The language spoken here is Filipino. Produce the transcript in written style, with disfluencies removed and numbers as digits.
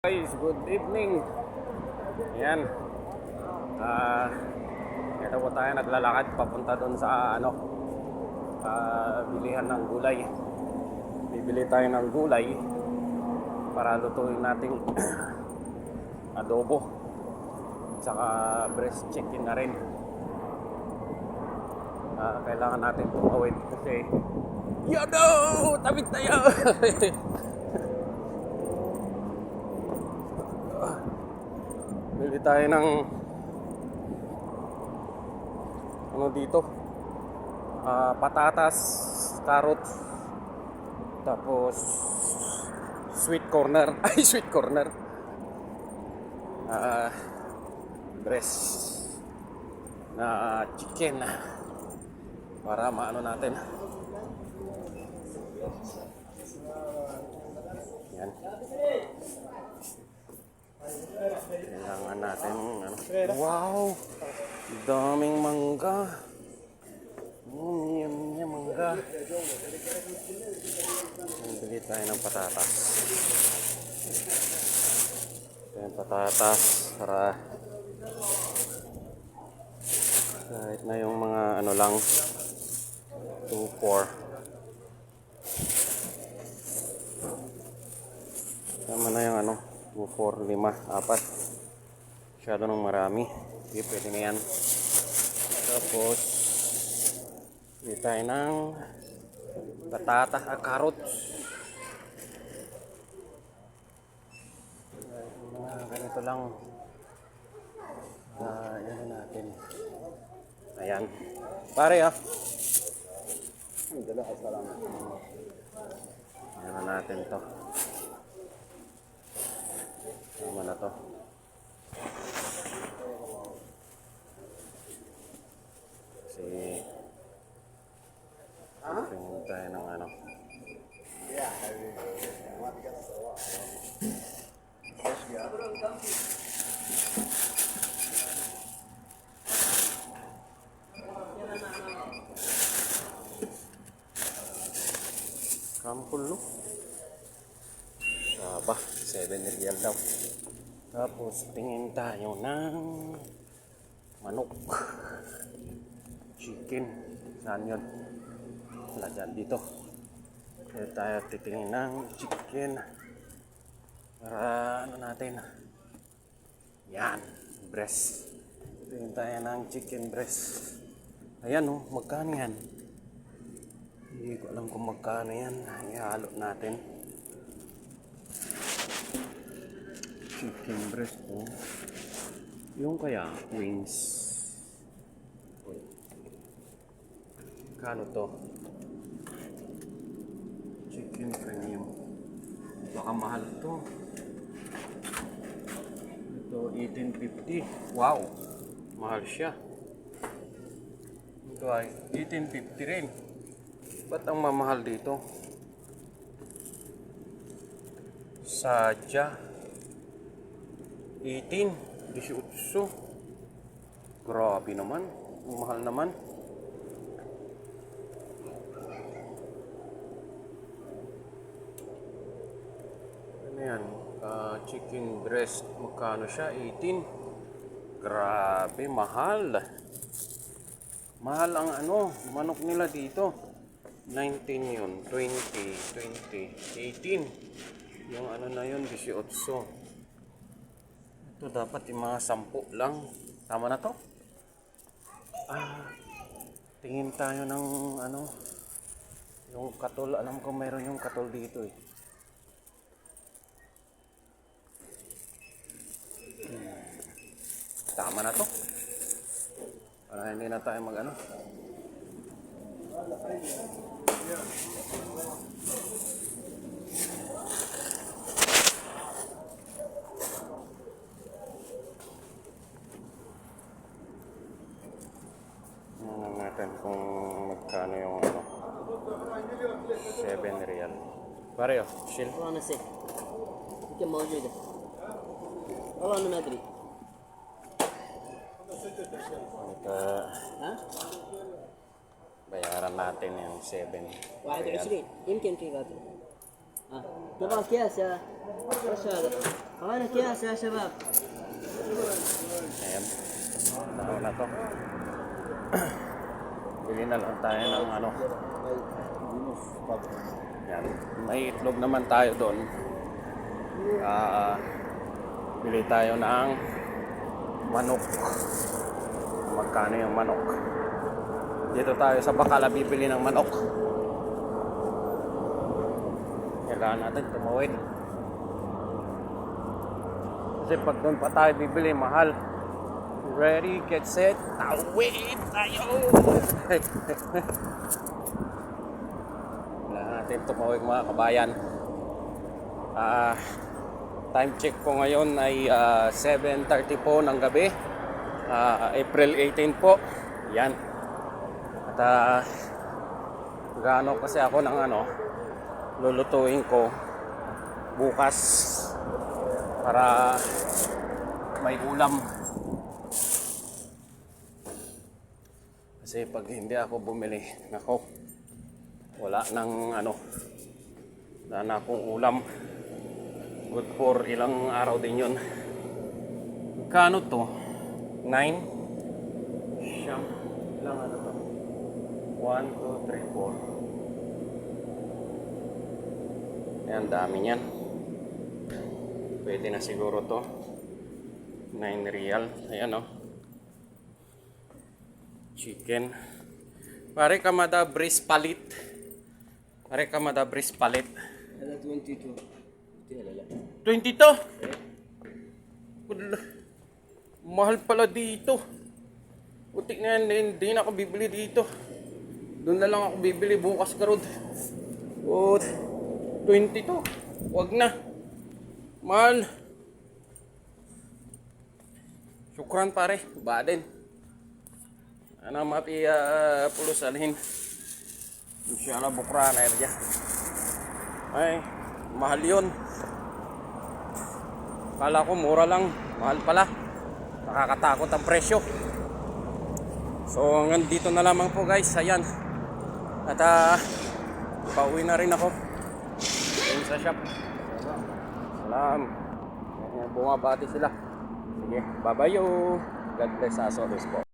Guys, good evening. Yan. Ito po tayo naglalakad papunta doon sa bilihan ng gulay. Bibili tayo ng gulay para lutuin nating adobo. Saka breast chicken na rin. Kailangan natin tumawid kasi yado! Tabit tayo! Bili tayo ng dito, patatas, carrots, tapos sweet corner sweet corner, breast na chicken para maano natin yan. Kailangan natin wow, daming mangga. Yan mangga. Bili tayo ng patatas. Ito yung patatas para kahit na yung mga lang 2-4 tama na yung 2-4, 5, 4 masyado nang marami. Okay, pwede na yan. Tapos bili tayo ng patatas at carrots. Ganito lang. Yan natin. Ayan. Pare Yan natin to. Tama na to. Kasi tingin tayo ng kampul no? Ba, 7 real daw. Tapos tingin tayo ng manok, chicken. Saan yun? Wala dyan, dito. Kaya tayo titingin ng chicken para natin. Yan, breast. Tingin tayo ng chicken breast. Ayan magkano yan? Hindi ko alam kung magkano yan. Ihalo natin. Chicken breast yung kaya wings. Kano to? Chicken premium. Baka mahal to. Ito 18.50. Wow, mahal siya. Ito ay 18.50 rin. Ba't ang mamahal dito? Sadya 18, 18. Grabe naman. Mahal naman. Ano yan? Chicken breast. Magkano siya? 18. Grabe, mahal. Mahal ang manok nila dito. 19 yun. 20, 18. Yung na yun, 18. Ito dapat yung mga 10 lang. Tama na to? Tingin tayo ng yung katol. Alam ko mayroon yung katol dito eh. Tama na to. Para hindi na tayo mag natin kung magkano yung 7 real. Pare chill. وانا سيف يمكن موجودة والله انا ما ادري. ها؟ Bayaran natin yung 7 21 يمكن في غادر. طبعا اكياس يا ايش هذا؟ كمان اكياس يا شباب. Ayan. Tao na to. Bili na lang tayo ng ano. Yan. May itlog naman tayo doon. Bili tayo ng manok. Magkano yung manok? Dito tayo sa Bacala bibili ng manok. Kailangan natin tumawid. Kasi pag doon pa tayo bibili, mahal. Ready, get set, tawid tayo! Kailangan natin tumawid mga kabayan. Time check ko ngayon ay 7:30 po ng gabi. April 18 po. Yan. At gaano kasi ako ng ano, lulutuin ko bukas para may ulam. Kasi pag hindi ako bumili, nako, wala nang ano, wala na akong ulam. Good for ilang araw din yun. Kano to? 9? Siyam. Ilang ano to? 1, 2, 3, 4. Ayan, dami niyan. Pwede na siguro to. 9 real. Ayan o. Chicken. Pare kamada bris palit. Pare kamada bris palit. هذا 22. 22? Mahal pala dito. Putik na yan, hindi na ako bibili dito. Doon na lang ako bibili bukas karod. 22. Wag na. Mahal. Syukran pare. Baden. Ano mapi pulos alhin. Inshallah bukra na yan. Ay, mahal yun. Kala ko mura lang. Mahal pala. Nakakatakot ang presyo. So hanggang dito na lamang po guys. Ayan. At pauwi na rin ako. Ayun sa shop. Salam. Bumabati sila. Sige, bye-bye yo. God bless us always po.